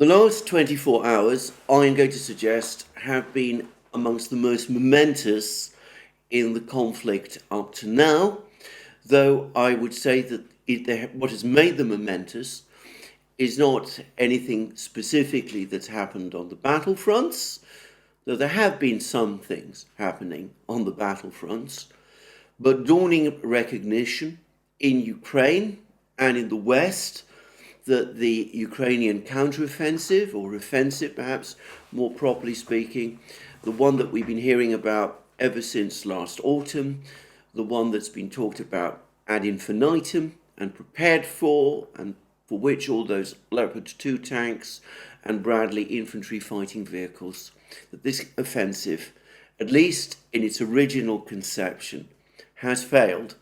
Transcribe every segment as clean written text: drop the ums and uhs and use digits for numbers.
The last 24 hours, I am going to suggest, have been amongst the most momentous in the conflict up to now, though I would say that what has made them momentous is not anything specifically that's happened on the battlefronts, though there have been some things happening on the battlefronts, but dawning recognition in Ukraine and in the West that the Ukrainian counteroffensive, or offensive perhaps, more properly speaking, the one that we've been hearing about ever since last autumn, the one that's been talked about ad infinitum and prepared for, and for which all those Leopard 2 tanks and Bradley infantry fighting vehicles, that this offensive, at least in its original conception, has failed.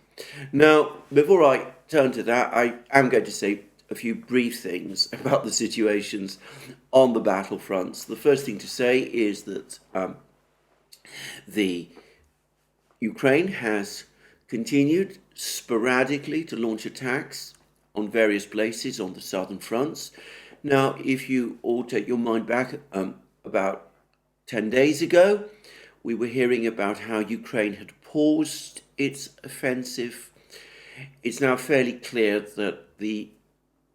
Now, before I turn to that, I am going to say a few brief things about the situations on the battlefronts. The first thing to say is that the Ukraine has continued sporadically to launch attacks on various places on the southern fronts. Now, if you all take your mind back about 10 days ago, we were hearing about how Ukraine had paused its offensive. It's now fairly clear that the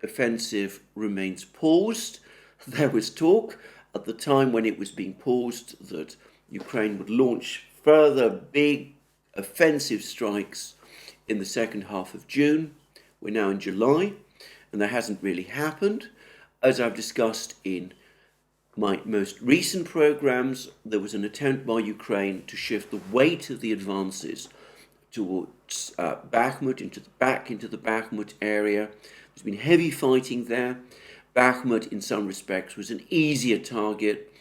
offensive remains paused. There was talk at the time when it was being paused that Ukraine would launch further big offensive strikes in the second half of June. We're now in July, and that hasn't really happened. As I've discussed in my most recent programs, there was an attempt by Ukraine to shift the weight of the advances towards Bakhmut, into the Bakhmut area. There's been heavy fighting there. Bakhmut, in some respects, was an easier target,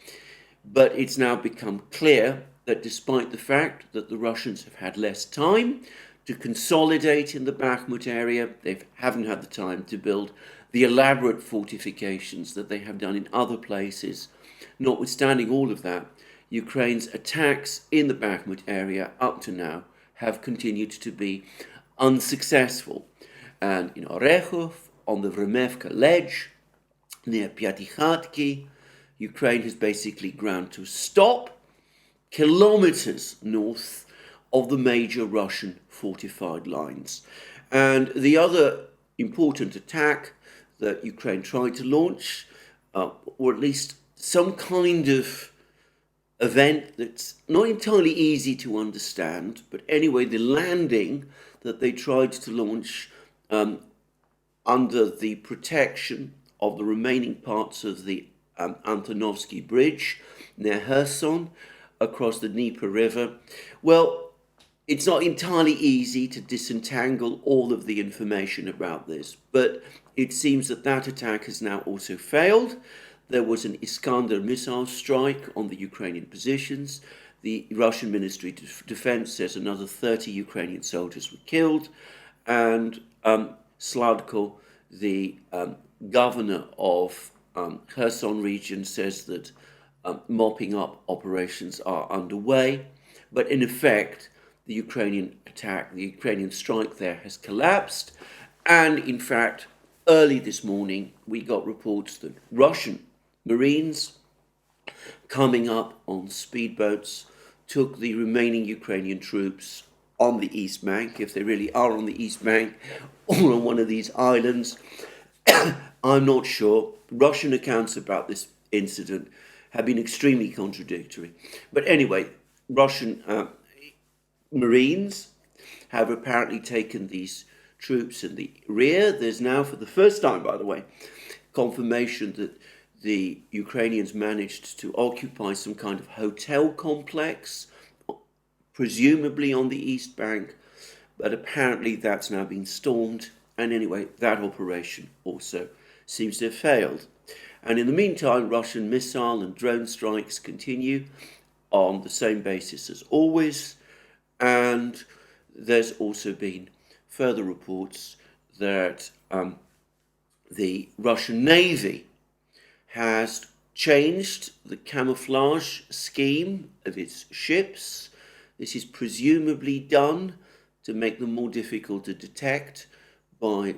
but it's now become clear that despite the fact that the Russians have had less time to consolidate in the Bakhmut area, they haven't had the time to build the elaborate fortifications that they have done in other places. Notwithstanding all of that, Ukraine's attacks in the Bakhmut area up to now have continued to be unsuccessful. And in Orechov, on the Vremevka ledge, near Pyatikhatki, Ukraine has basically ground to a stop kilometers north of the major Russian fortified lines. And the other important attack that Ukraine tried to launch, or at least some kind of event that's not entirely easy to understand, but anyway, the landing that they tried to launch under the protection of the remaining parts of the Antonovsky Bridge near Kherson across the Dnieper River. Well, it's not entirely easy to disentangle all of the information about this, but it seems that that attack has now also failed. There was an Iskander missile strike on the Ukrainian positions. The Russian Ministry of Defense says another 30 Ukrainian soldiers were killed, and Sladko, the governor of Kherson region, says that mopping up operations are underway. But in effect, the Ukrainian attack, the Ukrainian strike there has collapsed. And in fact, early this morning, we got reports that Russian Marines coming up on speedboats took the remaining Ukrainian troops on the East Bank, if they really are on the East Bank, or on one of these islands. I'm not sure. Russian accounts about this incident have been extremely contradictory. But anyway, Russian Marines have apparently taken these troops in the rear. There's now, for the first time, by the way, confirmation that the Ukrainians managed to occupy some kind of hotel complex, presumably on the East Bank, but apparently that's now been stormed. And anyway, that operation also seems to have failed. And in the meantime, Russian missile and drone strikes continue on the same basis as always. And there's also been further reports that the Russian Navy has changed the camouflage scheme of its ships. This is presumably done to make them more difficult to detect by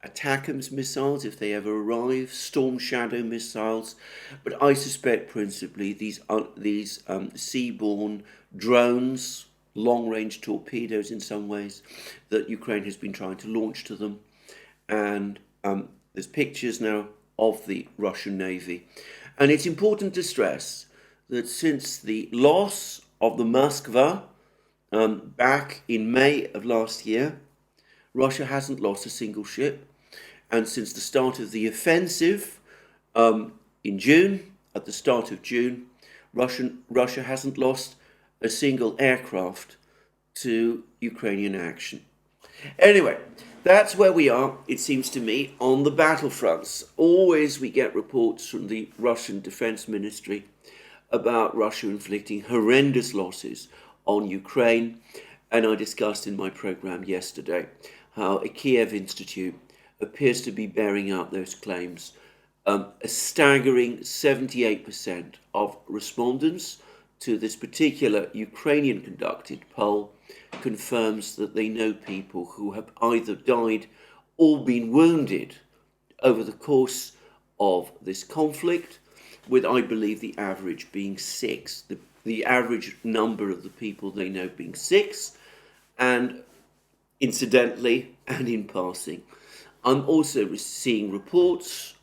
ATACMS missiles, if they ever arrive, Storm Shadow missiles, but I suspect principally these seaborne drones, long-range torpedoes in some ways, that Ukraine has been trying to launch to them. And there's pictures now of the Russian Navy. And it's important to stress that since the loss of the Moskva back in May of last year, Russia hasn't lost a single ship. And since the start of the offensive in June, at the start of June, Russia hasn't lost a single aircraft to Ukrainian action. Anyway, that's where we are, it seems to me, on the battlefronts. Always we get reports from the Russian Defense Ministry about Russia inflicting horrendous losses on Ukraine. And I discussed in my program yesterday how a Kiev institute appears to be bearing out those claims. A staggering 78% of respondents to this particular Ukrainian-conducted poll confirms that they know people who have either died or been wounded over the course of this conflict, with, I believe, the average being 6. The average number of the people they know being 6, and incidentally and in passing, I'm also seeing reports,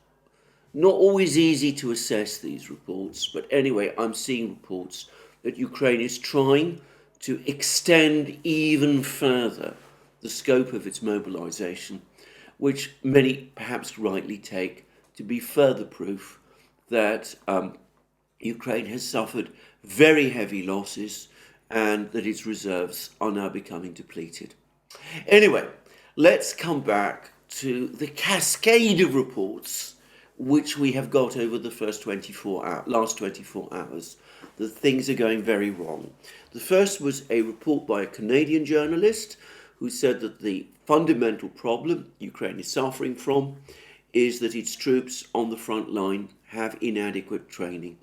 not always easy to assess these reports, but anyway, I'm seeing reports that Ukraine is trying to extend even further the scope of its mobilization, which many perhaps rightly take to be further proof that Ukraine has suffered very heavy losses and that its reserves are now becoming depleted. Anyway, let's come back to the cascade of reports which we have got over the last 24 hours, that things are going very wrong. The first was a report by a Canadian journalist who said that the fundamental problem Ukraine is suffering from is that its troops on the front line have inadequate training.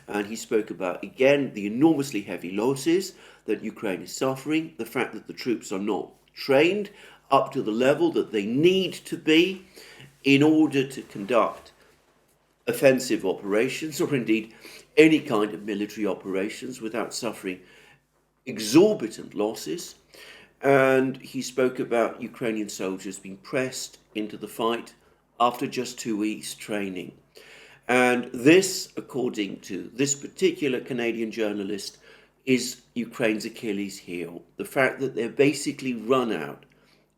And he spoke about, again, the enormously heavy losses that Ukraine is suffering, the fact that the troops are not trained up to the level that they need to be in order to conduct offensive operations, or indeed any kind of military operations, without suffering exorbitant losses. And he spoke about Ukrainian soldiers being pressed into the fight after just 2 weeks training. And this, according to this particular Canadian journalist, is Ukraine's Achilles heel. The fact that they're basically run out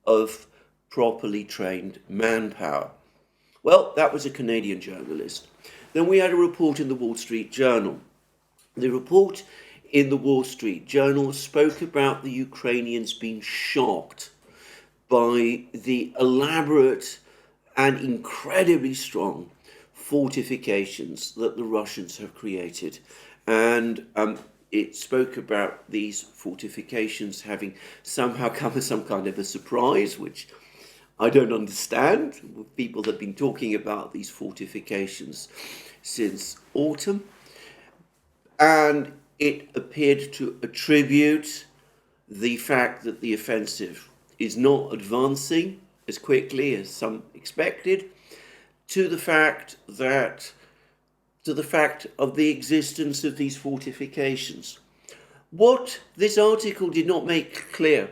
of properly trained manpower. Well, that was a Canadian journalist. Then we had a report in the Wall Street Journal. The report in the Wall Street Journal spoke about the Ukrainians being shocked by the elaborate and incredibly strong fortifications that the Russians have created. And it spoke about these fortifications having somehow come as some kind of a surprise, which I don't understand. People have been talking about these fortifications since autumn. And it appeared to attribute the fact that the offensive is not advancing as quickly as some expected to the fact of the existence of these fortifications. What this article did not make clear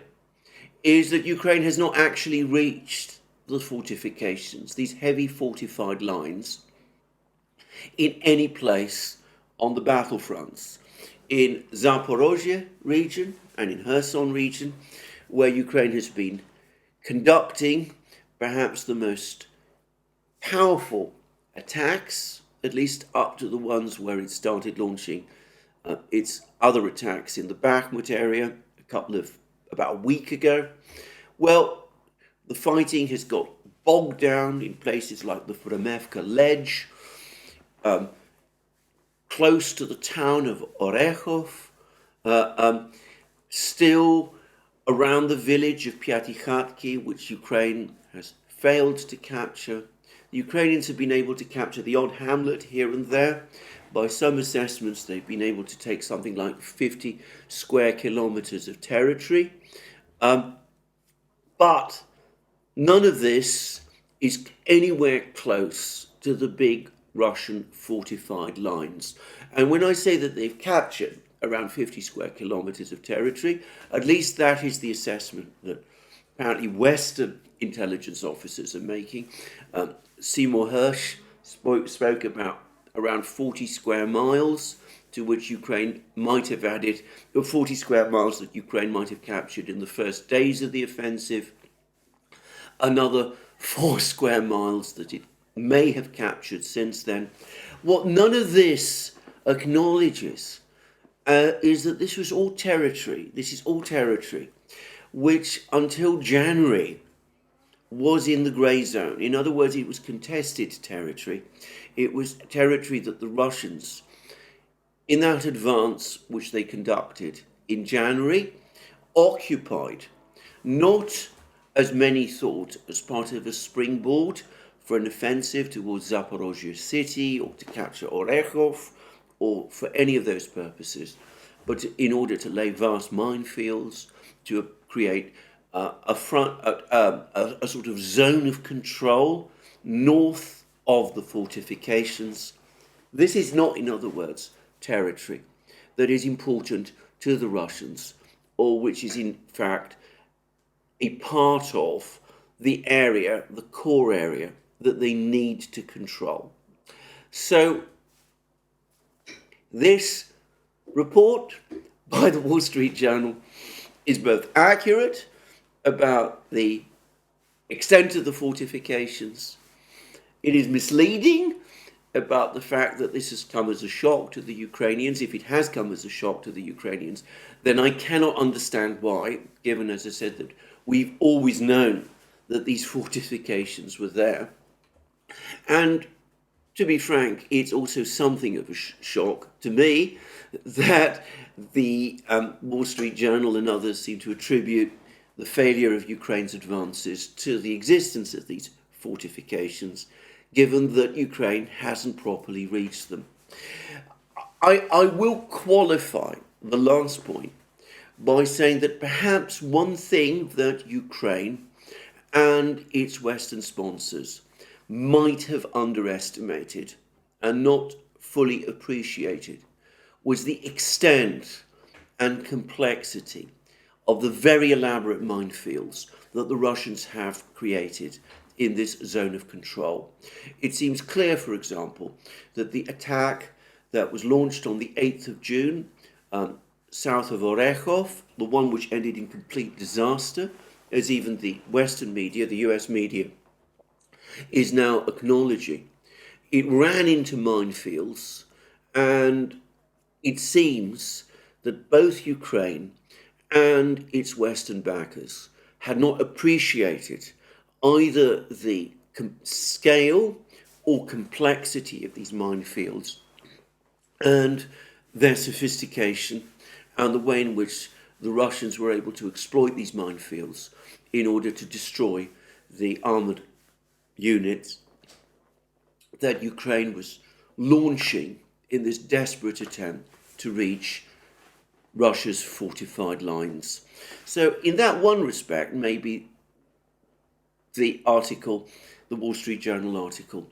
is that Ukraine has not actually reached the fortifications, these heavy fortified lines, in any place on the battlefronts. In Zaporozhye region and in Kherson region, where Ukraine has been conducting perhaps the most powerful attacks, at least up to the ones where it started launching its other attacks in the Bakhmut area about a week ago. Well, the fighting has got bogged down in places like the Vremevka Ledge, close to the town of Orechov, still around the village of Pyatikhatki, which Ukraine has failed to capture. The Ukrainians have been able to capture the odd hamlet here and there. By some assessments, they've been able to take something like 50 square kilometers of territory. But none of this is anywhere close to the big Russian fortified lines. And when I say that they've captured around 50 square kilometers of territory, at least that is the assessment that apparently Western intelligence officers are making. Seymour Hersh spoke about around 40 square miles, to which Ukraine might have added 40 square miles that Ukraine might have captured in the first days of the offensive, another 4 square miles that it may have captured since then. What none of this acknowledges is that this is all territory, which until January was in the grey zone. In other words, it was contested territory. It was territory that the Russians, in that advance which they conducted in January, occupied, not as many thought as part of a springboard for an offensive towards Zaporozhye city or to capture Orekhov or for any of those purposes, but in order to lay vast minefields, to create a sort of zone of control north of the fortifications. This is not, in other words, territory that is important to the Russians, or which is in fact a part of the area, the core area that they need to control. So this report by the Wall Street Journal is both accurate about the extent of the fortifications. It is misleading about the fact that this has come as a shock to the Ukrainians. If it has come as a shock to the Ukrainians, then I cannot understand why, given, as I said, that we've always known that these fortifications were there. And to be frank, it's also something of a shock to me that the Wall Street Journal and others seem to attribute the failure of Ukraine's advances to the existence of these fortifications, given that Ukraine hasn't properly reached them. I will qualify the last point by saying that perhaps one thing that Ukraine and its Western sponsors might have underestimated and not fully appreciated was the extent and complexity of the very elaborate minefields that the Russians have created in this zone of control. It seems clear, for example, that the attack that was launched on the 8th of June, south of Orekhov, the one which ended in complete disaster, as even the Western media, the US media, is now acknowledging. It ran into minefields, and it seems that both Ukraine and its Western backers had not appreciated either the scale or complexity of these minefields and their sophistication and the way in which the Russians were able to exploit these minefields in order to destroy the armored units that Ukraine was launching in this desperate attempt to reach Russia's fortified lines. So in that one respect, maybe the article, the Wall Street Journal article,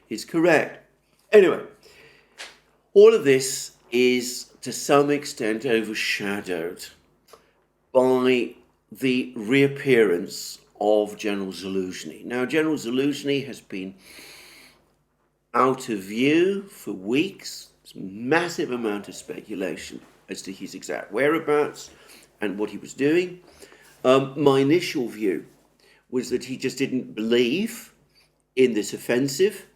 is correct. Anyway, all of this is to some extent overshadowed by the reappearance of General Zaluzhny. Now, General Zaluzhny has been out of view for weeks. There's a massive amount of speculation as to his exact whereabouts and what he was doing. My initial view was that he just didn't believe in this offensive.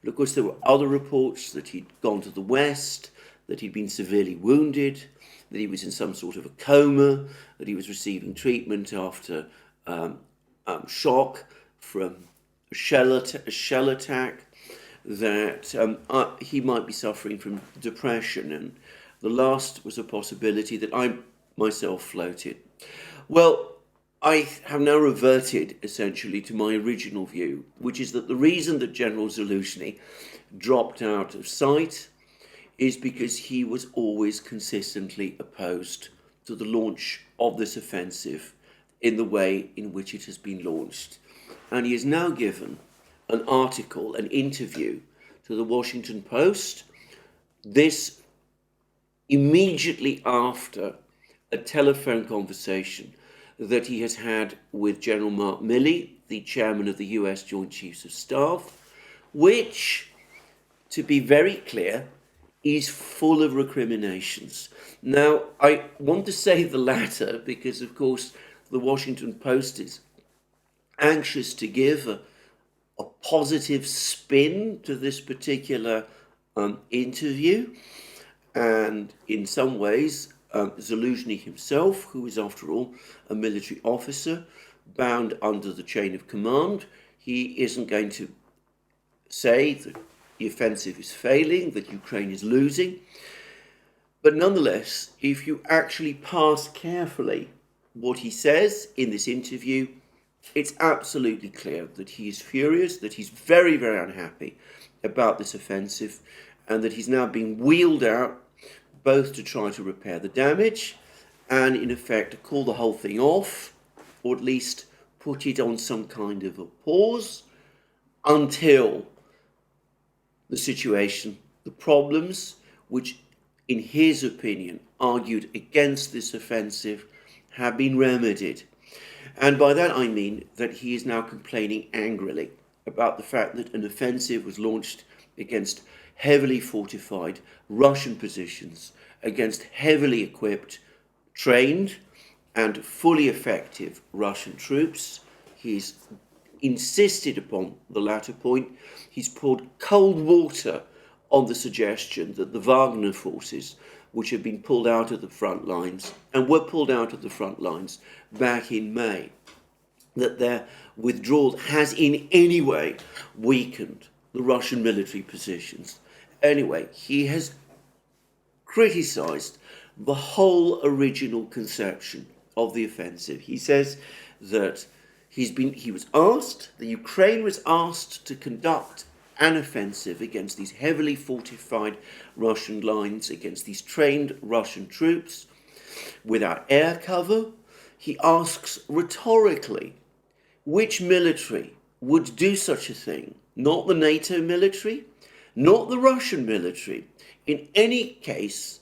But of course, there were other reports that he'd gone to the west, that he'd been severely wounded, that he was in some sort of a coma, that he was receiving treatment after shock from a shell attack, that he might be suffering from depression. And the last was a possibility that I myself floated. Well, I have now reverted essentially to my original view, which is that the reason that General Zaluzhny dropped out of sight is because he was always consistently opposed to the launch of this offensive in the way in which it has been launched. And he is now given an article, an interview to the Washington Post. This immediately after a telephone conversation that he has had with General Mark Milley, the chairman of the US Joint Chiefs of Staff, which, to be very clear, is full of recriminations. Now, I want to say the latter because, of course, the Washington Post is anxious to give a positive spin to this particular interview. And in some ways, Zaluzhny himself, who is after all a military officer bound under the chain of command, he isn't going to say that the offensive is failing, that Ukraine is losing. But nonetheless, if you actually parse carefully what he says in this interview, it's absolutely clear that he is furious, that he's very, very unhappy about this offensive, and that he's now being wheeled out both to try to repair the damage and, in effect, to call the whole thing off, or at least put it on some kind of a pause until the situation, the problems which, in his opinion, argued against this offensive, have been remedied. And by that I mean that he is now complaining angrily about the fact that an offensive was launched against heavily fortified Russian positions, against heavily equipped, trained and fully effective Russian troops. He's insisted upon the latter point. He's poured cold water on the suggestion that the Wagner forces, which have been pulled out of the front lines and were pulled out of the front lines back in May, that their withdrawal has in any way weakened the Russian military positions. Anyway, he has criticized the whole original conception of the offensive. He says that the Ukraine was asked to conduct an offensive against these heavily fortified Russian lines, against these trained Russian troops without air cover. He asks rhetorically, which military would do such a thing? Not the NATO military, not the Russian military. In any case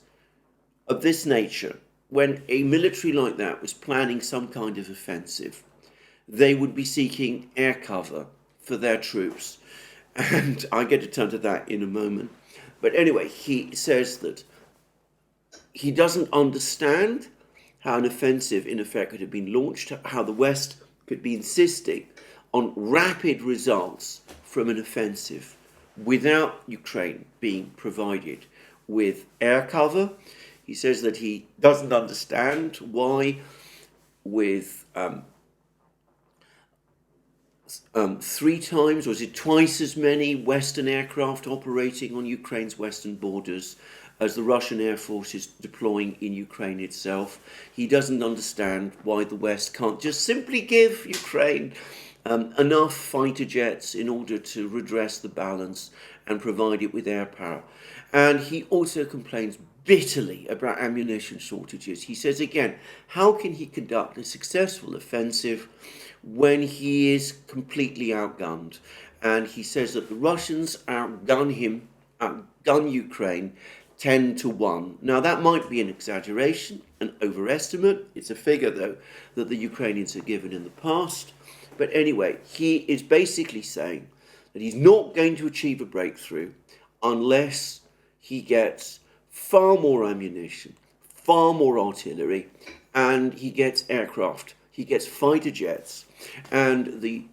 of this nature, when a military like that was planning some kind of offensive, they would be seeking air cover for their troops. And I get to turn to that in a moment. But anyway, he says that he doesn't understand how an offensive, in effect, could have been launched, how the West could be insisting on rapid results from an offensive without Ukraine being provided with air cover. He says that he doesn't understand why, with 3 times, or is it twice as many Western aircraft operating on Ukraine's western borders as the Russian Air Force is deploying in Ukraine itself, he doesn't understand why the West can't just simply give Ukraine enough fighter jets in order to redress the balance and provide it with air power. And he also complains bitterly about ammunition shortages. He says again, how can he conduct a successful offensive when he is completely outgunned? And he says that the Russians outgun Ukraine 10-1. Now that might be an exaggeration, an overestimate. It's a figure, though, that the Ukrainians have given in the past. But anyway, he is basically saying that he's not going to achieve a breakthrough unless he gets far more ammunition, far more artillery, and he gets aircraft, he gets fighter jets. And he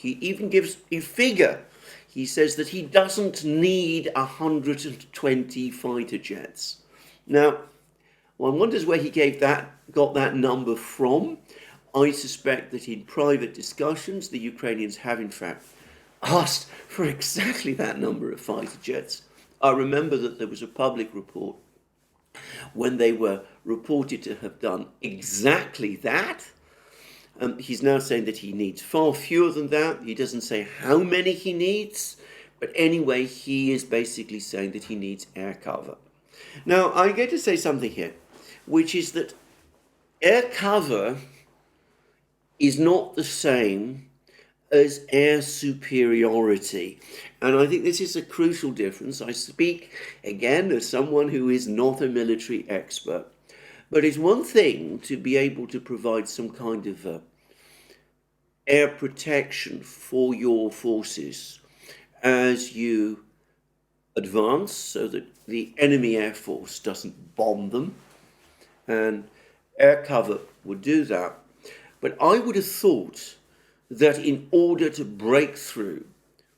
even gives a figure. He says that he doesn't need 120 fighter jets. Now, one wonders where he got that number from. I suspect that in private discussions, the Ukrainians have in fact asked for exactly that number of fighter jets. I remember that there was a public report when they were reported to have done exactly that. He's now saying that he needs far fewer than that. He doesn't say how many he needs, but anyway, he is basically saying that he needs air cover. Now, I'm going to say something here, which is that air cover is not the same as air superiority. And I think this is a crucial difference. I speak, again, as someone who is not a military expert. But it's one thing to be able to provide some kind of air protection for your forces as you advance so that the enemy air force doesn't bomb them, and air cover would do that. But I would have thought that in order to break through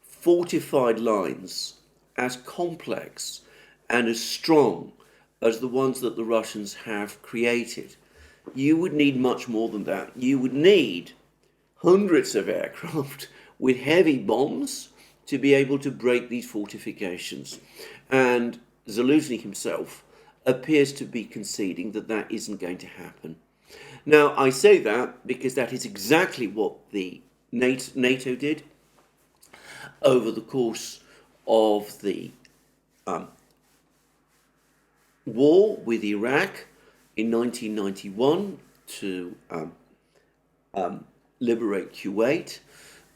fortified lines as complex and as strong as the ones that the Russians have created, you would need much more than that. You would need hundreds of aircraft with heavy bombs to be able to break these fortifications. And Zaluzhny himself appears to be conceding that that isn't going to happen. Now, I say that because that is exactly what the NATO did over the course of the war with Iraq in 1991 to liberate Kuwait.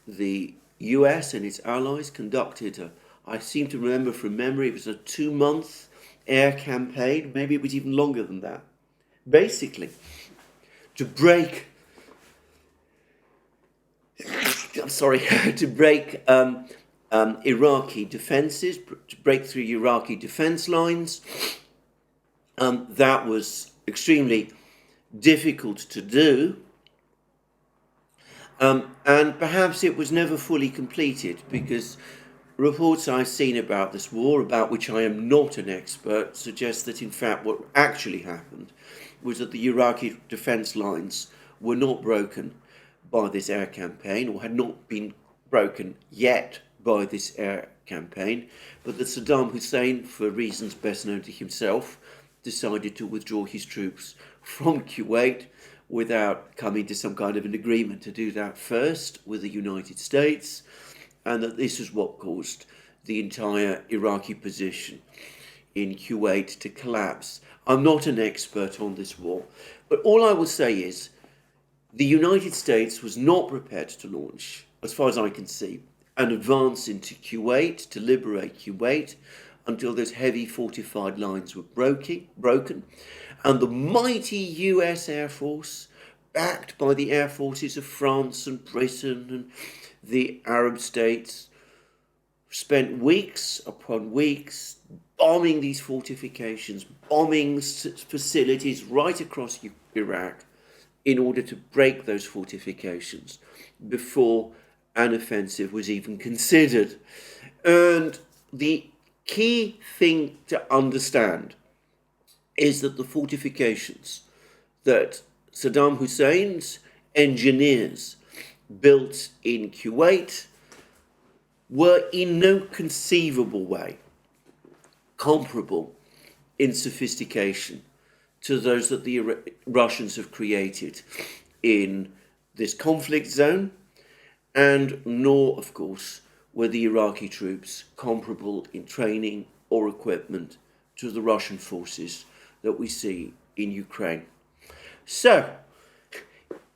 The US and its allies conducted I seem to remember from memory, it was a 2-month air campaign, maybe it was even longer than that, basically to break Iraqi defenses, to break through Iraqi defense lines. That was extremely difficult to do. And perhaps it was never fully completed because reports I've seen about this war, about which I am not an expert, suggest that in fact what actually happened was that the Iraqi defense lines were not broken by this air campaign, or had not been broken yet by this air campaign, but that Saddam Hussein, for reasons best known to himself, decided to withdraw his troops from Kuwait without coming to some kind of an agreement to do that first with the United States, and that this is what caused the entire Iraqi position in Kuwait to collapse. I'm not an expert on this war, but all I will say is the United States was not prepared to launch, as far as I can see, an advance into Kuwait to liberate Kuwait until those heavy fortified lines were broken, and the mighty US Air Force, backed by the air forces of France and Britain and the Arab states, spent weeks upon weeks bombing these fortifications, bombing facilities right across Iraq in order to break those fortifications before an offensive was even considered. And the key thing to understand is that the fortifications that Saddam Hussein's engineers built in Kuwait were in no conceivable way comparable in sophistication to those that the Russians have created in this conflict zone, and nor, of course, were the Iraqi troops comparable in training or equipment to the Russian forces that we see in Ukraine. So,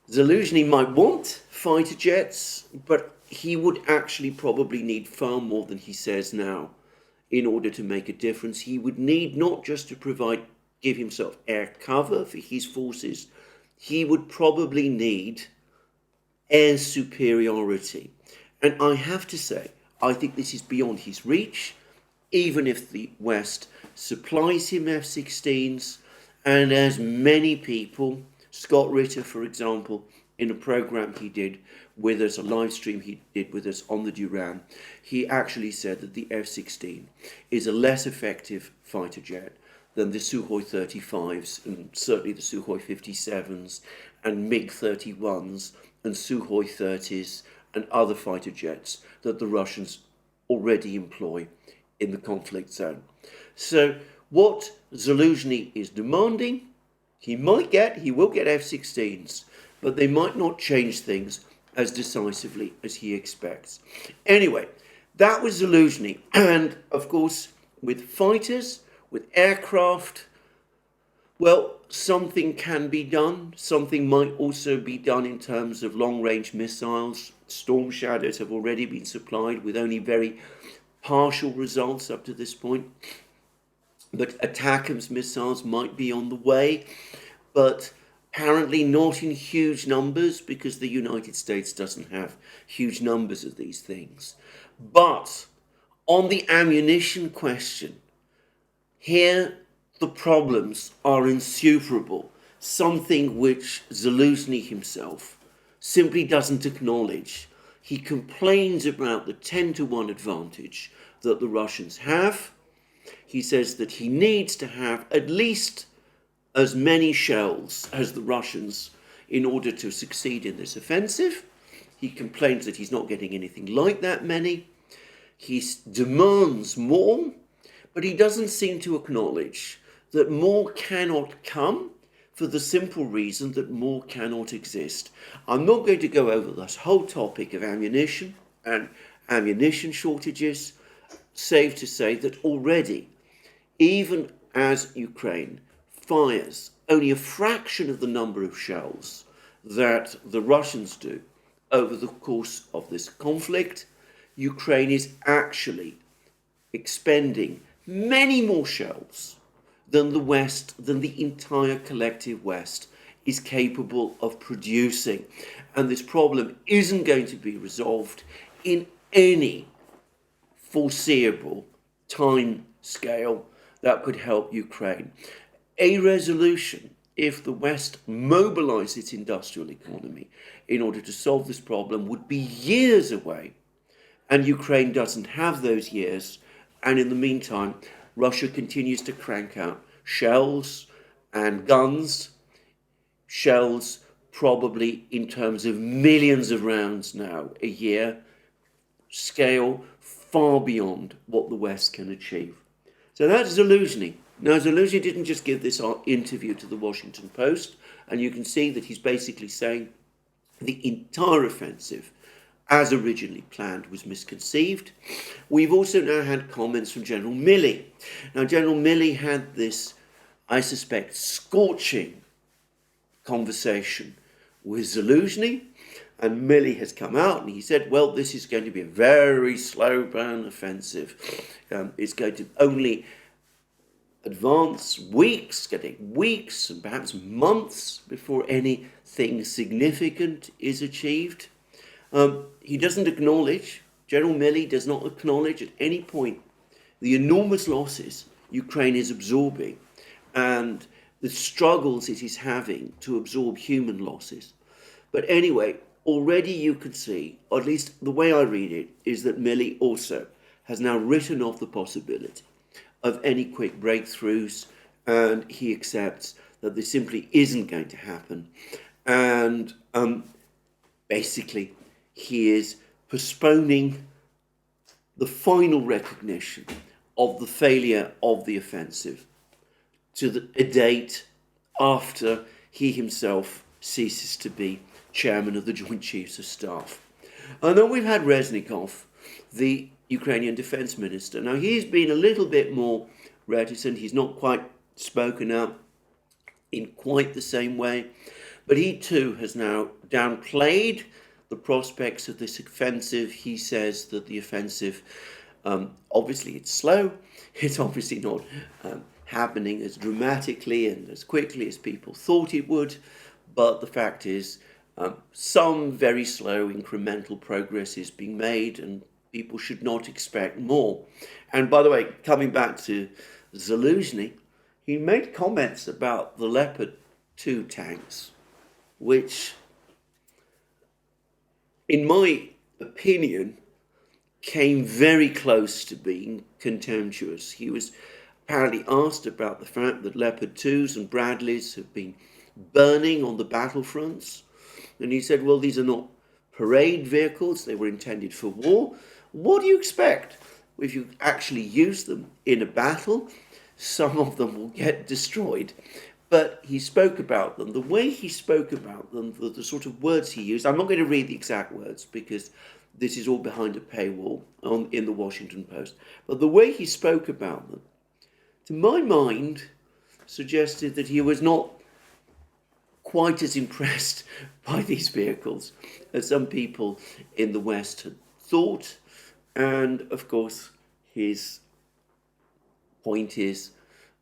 Zaluzhny might want fighter jets, but he would actually probably need far more than he says now in order to make a difference. He would need not just to give himself air cover for his forces, he would probably need air superiority. And I have to say, I think this is beyond his reach, even if the West supplies him F-16s, and as many people, Scott Ritter, for example, in a program he did with us, a live stream he did with us on the Duran, he actually said that the F-16 is a less effective fighter jet than the Sukhoi 35s, and certainly the Sukhoi 57s, and MiG-31s, and Sukhoi 30s, and other fighter jets that the Russians already employ in the conflict zone. So what Zaluzhny is demanding, he will get F-16s, but they might not change things as decisively as he expects. Anyway, that was Zaluzhny. And of course, with fighters, with aircraft, Well, something can be done. Something might also be done in terms of long-range missiles. Storm Shadows have already been supplied with only very partial results up to this point. But ATACMS missiles might be on the way, but apparently not in huge numbers, because the United States doesn't have huge numbers of these things. But on the ammunition question, here the problems are insuperable, something which Zaluzhny himself simply doesn't acknowledge. He complains about the 10-to-1 advantage that the Russians have. He says that he needs to have at least as many shells as the Russians in order to succeed in this offensive. He complains that he's not getting anything like that many. He demands more, but he doesn't seem to acknowledge that more cannot come for the simple reason that more cannot exist. I'm not going to go over this whole topic of ammunition and ammunition shortages, save to say that already, even as Ukraine fires only a fraction of the number of shells that the Russians do over the course of this conflict, Ukraine is actually expending many more shells than the West, than the entire collective West is capable of producing. And this problem isn't going to be resolved in any foreseeable time scale that could help Ukraine. A resolution, if the West mobilized its industrial economy in order to solve this problem, would be years away. And Ukraine doesn't have those years. And in the meantime, Russia continues to crank out shells and guns. Shells probably in terms of millions of rounds now a year. Scale far beyond what the West can achieve. So that's Zaluzhny. Now, Zaluzhny didn't just give this interview to the Washington Post, and you can see that he's basically saying the entire offensive, as originally planned, was misconceived. We've also now had comments from General Milley. Now, General Milley had this, I suspect, scorching conversation with Zaluzhny, and Milley has come out and he said, well, this is going to be a very slow burn offensive. It's going to only advance weeks, getting weeks and perhaps months before anything significant is achieved. He doesn't acknowledge, General Milley does not acknowledge at any point the enormous losses Ukraine is absorbing and the struggles it is having to absorb human losses. But anyway, already you can see, or at least the way I read it, is that Milley also has now written off the possibility of any quick breakthroughs, and he accepts that this simply isn't going to happen. And basically, he is postponing the final recognition of the failure of the offensive to a date after he himself ceases to be chairman of the Joint Chiefs of Staff. And then we've had Reznikov, the Ukrainian defense minister. Now, he's been a little bit more reticent. He's not quite spoken out in quite the same way. But he too has now downplayed the prospects of this offensive. He says that the offensive, obviously it's slow. It's obviously not happening as dramatically and as quickly as people thought it would. But the fact is, some very slow incremental progress is being made, and people should not expect more. And by the way, coming back to Zaluzhny, he made comments about the Leopard 2 tanks, which, in my opinion, came very close to being contemptuous. He was apparently asked about the fact that Leopard 2s and Bradleys have been burning on the battlefronts. And he said, well, these are not parade vehicles. They were intended for war. What do you expect? If you actually use them in a battle, some of them will get destroyed. But he spoke about them. The way he spoke about them, the sort of words he used, I'm not going to read the exact words because this is all behind a paywall in the Washington Post. But the way he spoke about them, to my mind, suggested that he was not quite as impressed by these vehicles as some people in the West had thought. And of course, his point is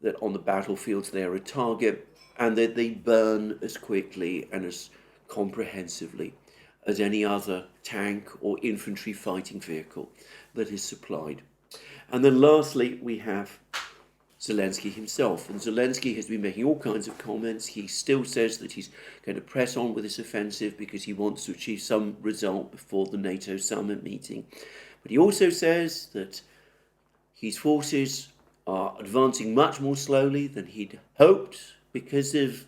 that on the battlefields they are a target and that they burn as quickly and as comprehensively as any other tank or infantry fighting vehicle that is supplied. And then lastly, we have Zelensky himself. And Zelensky has been making all kinds of comments. He still says that he's going to press on with this offensive because he wants to achieve some result before the NATO summit meeting. But he also says that his forces are advancing much more slowly than he'd hoped because of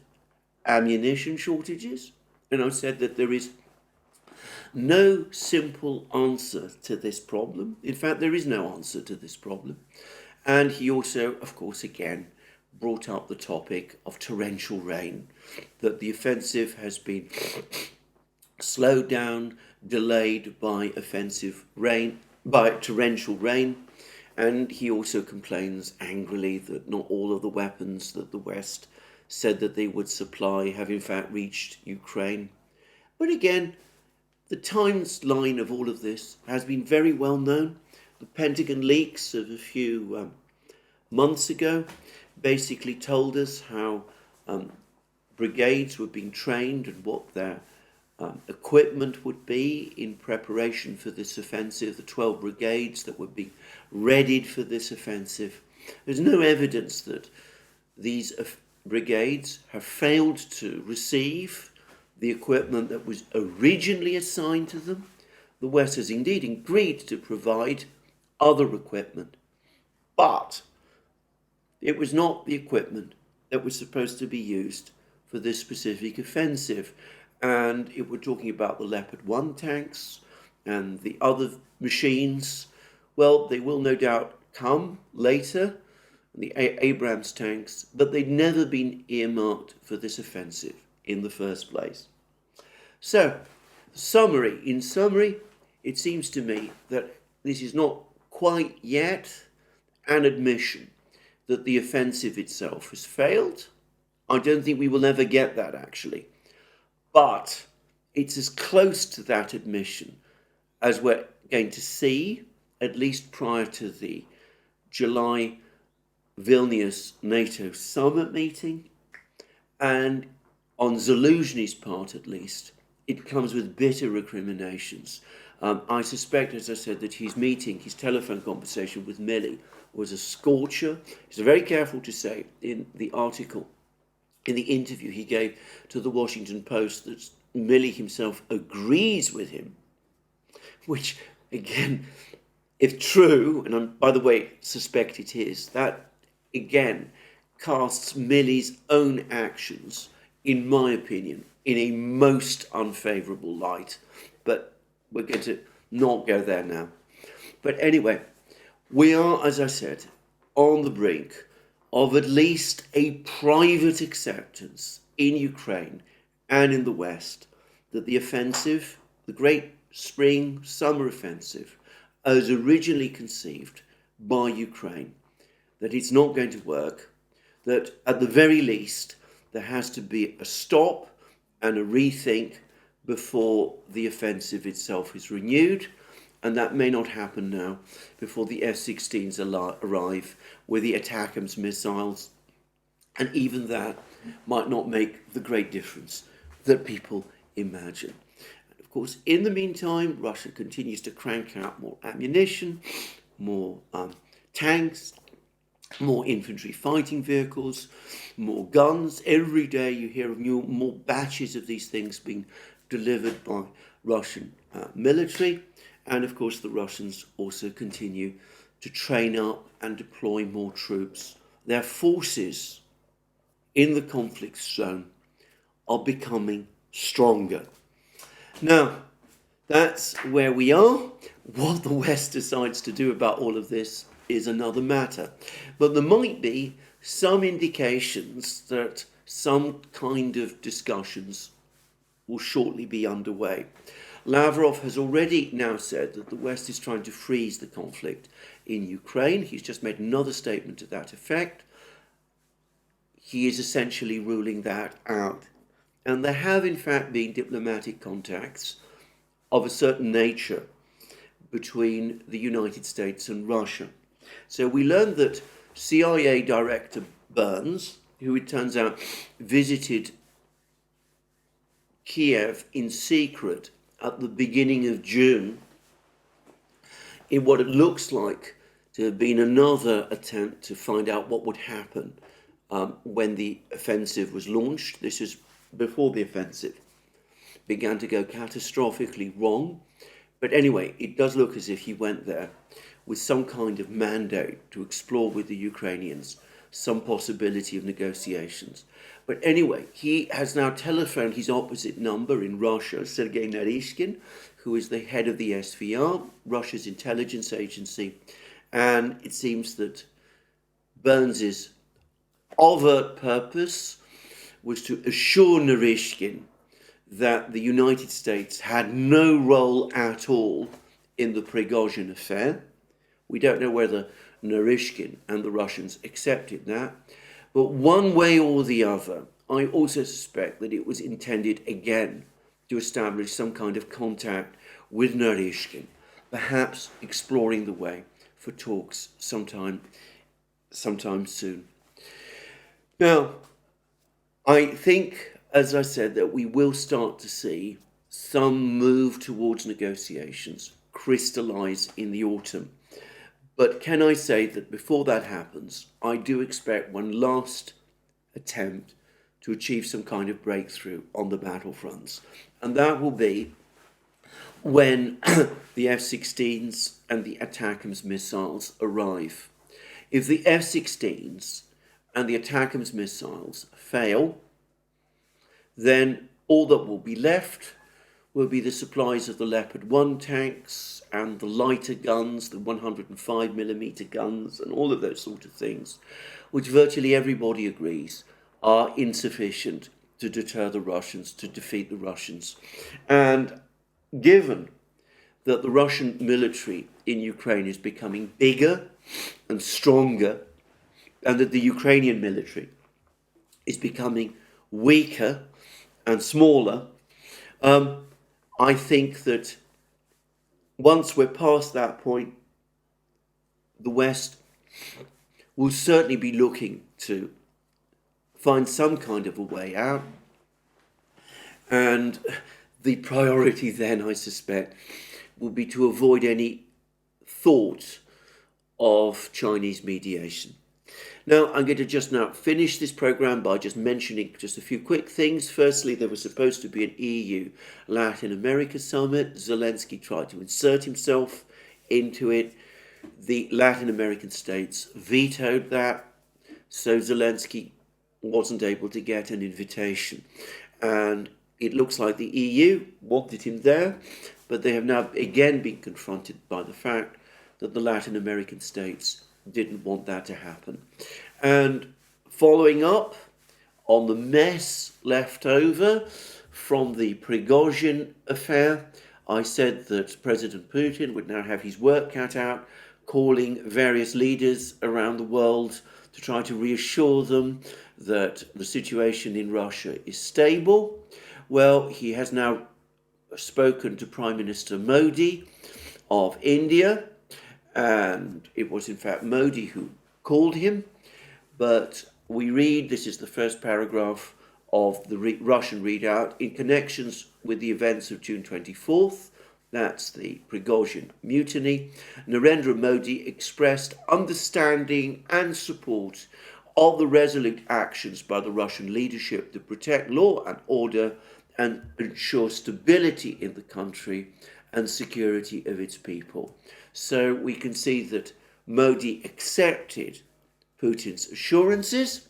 ammunition shortages. And I've said that there is no simple answer to this problem. In fact, there is no answer to this problem. And he also, of course, again, brought up the topic of torrential rain, that the offensive has been slowed down, delayed by torrential rain. And he also complains angrily that not all of the weapons that the West said that they would supply have in fact reached Ukraine. But again, the timeline of all of this has been very well known. The Pentagon leaks of a few months ago basically told us how brigades were being trained and what their equipment would be in preparation for this offensive, the 12 brigades that would be readied for this offensive. There's no evidence that these brigades have failed to receive the equipment that was originally assigned to them. The West has indeed agreed to provide other equipment, but it was not the equipment that was supposed to be used for this specific offensive. And if we're talking about the Leopard 1 tanks and the other machines, well, they will no doubt come later, the Abrams tanks, but they'd never been earmarked for this offensive in the first place. So, in summary, it seems to me that this is not quite yet an admission that the offensive itself has failed. I don't think we will ever get that, actually. But it's as close to that admission as we're going to see, at least prior to the July Vilnius NATO summit meeting. And on Zaluzhny's part, at least, it comes with bitter recriminations. I suspect, as I said, that his telephone conversation with Milley was a scorcher. He's very careful to say in the article, in the interview he gave to the Washington Post, that Milley himself agrees with him, which, again, if true, and I, by the way, suspect it is, that, again, casts Milley's own actions, in my opinion, in a most unfavourable light. But we're going to not go there now. But anyway, we are, as I said, on the brink of at least a private acceptance in Ukraine and in the West that the offensive, the great spring-summer offensive, as originally conceived by Ukraine, that it's not going to work, that at the very least there has to be a stop and a rethink before the offensive itself is renewed. And that may not happen now before the F-16s arrive with the ATACMS missiles. And even that might not make the great difference that people imagine. And of course, in the meantime, Russia continues to crank out more ammunition, more tanks, more infantry fighting vehicles, more guns. Every day you hear of more batches of these things being delivered by Russian military. And of course, the Russians also continue to train up and deploy more troops. Their forces in the conflict zone are becoming stronger. Now, that's where we are. What the West decides to do about all of this is another matter. But there might be some indications that some kind of discussions will shortly be underway. Lavrov has already now said that the West is trying to freeze the conflict in Ukraine. He's just made another statement to that effect. he is essentially ruling that out. And there have, in fact, been diplomatic contacts of a certain nature between the United States and Russia. So we learned that CIA Director Burns, who it turns out visited Kiev in secret at the beginning of June, in what it looks like to have been another attempt to find out what would happen when the offensive was launched. This is before the offensive began to go catastrophically wrong. But anyway, it does look as if he went there with some kind of mandate to explore with the Ukrainians some possibility of negotiations. But anyway, he has now telephoned his opposite number in Russia, Sergei Narishkin, who is the head of the SVR, Russia's intelligence agency. And it seems that Burns's overt purpose was to assure Narishkin that the United States had no role at all in the Prigozhin affair. We don't know whether Narishkin and the Russians accepted that. But one way or the other, I also suspect that it was intended again to establish some kind of contact with Narishkin, perhaps exploring the way for talks sometime soon. Now, I think, as I said, that we will start to see some move towards negotiations crystallize in the autumn. But can I say that before that happens, I do expect one last attempt to achieve some kind of breakthrough on the battlefronts. And that will be when the F-16s and the ATACMS missiles arrive. If the F-16s and the ATACMS missiles fail, then all that will be left will be the supplies of the Leopard 1 tanks and the lighter guns, the 105mm guns, and all of those sort of things, which virtually everybody agrees are insufficient to deter the Russians, to defeat the Russians. And given that the Russian military in Ukraine is becoming bigger and stronger, and that the Ukrainian military is becoming weaker and smaller, I think that once we're past that point, the West will certainly be looking to find some kind of a way out. And the priority then, I suspect, will be to avoid any thought of Chinese mediation. Now, I'm going to just now finish this program by just mentioning just a few quick things. Firstly, there was supposed to be an EU Latin America summit. Zelensky tried to insert himself into it. The Latin American states vetoed that, so Zelensky wasn't able to get an invitation. And it looks like the EU wanted him there, but they have now again been confronted by the fact that the Latin American states didn't want that to happen. And following up on the mess left over from the Prigozhin affair, I said that President Putin would now have his work cut out, calling various leaders around the world to try to reassure them that the situation in Russia is stable. Well, he has now spoken to Prime Minister Modi of India, and it was in fact Modi who called him. But we read, this is the first paragraph of the Russian readout, in connections with the events of June 24th, that's the Prigozhin mutiny, Narendra Modi expressed understanding and support of the resolute actions by the Russian leadership to protect law and order and ensure stability in the country and security of its people. So we can see that Modi accepted Putin's assurances,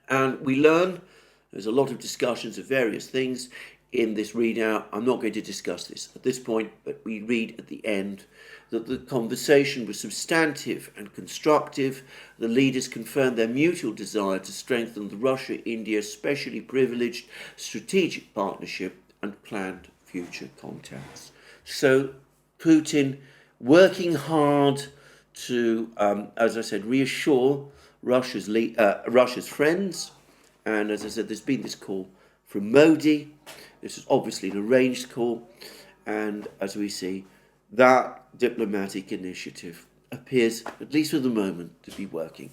and we learn there's a lot of discussions of various things in this readout. I'm not going to discuss this at this point, but we read at the end that the conversation was substantive and constructive. The leaders confirmed their mutual desire to strengthen the Russia-India specially privileged strategic partnership and planned future contacts. So Putin working hard to, as I said, reassure Russia's friends. And as I said, there's been this call from Modi. This is obviously an arranged call. And as we see, that diplomatic initiative appears, at least for the moment, to be working.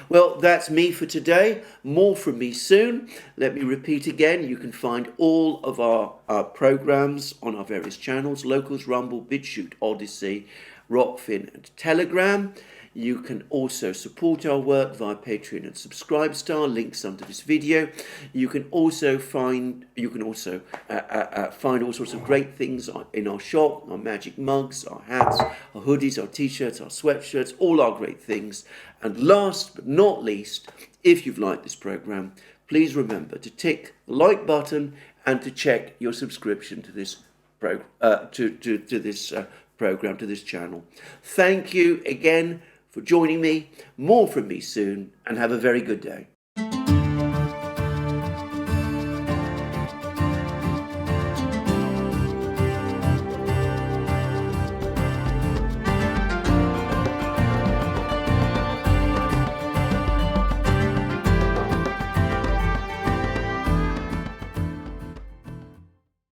Well, that's me for today. More from me soon. Let me repeat again, you can find all of our programs on our various channels: Locals, Rumble, BitChute, ODYSEE, Rockfin and Telegram. You can also support our work via Patreon and Subscribestar, links under this video. You can also find all sorts of great things in our shop: our magic mugs, our hats, our hoodies, our t-shirts, our sweatshirts, all our great things. And last but not least, if you've liked this program, please remember to tick the like button and to check your subscription to this program, to this channel. Thank you again for joining me. More from me soon, and have a very good day.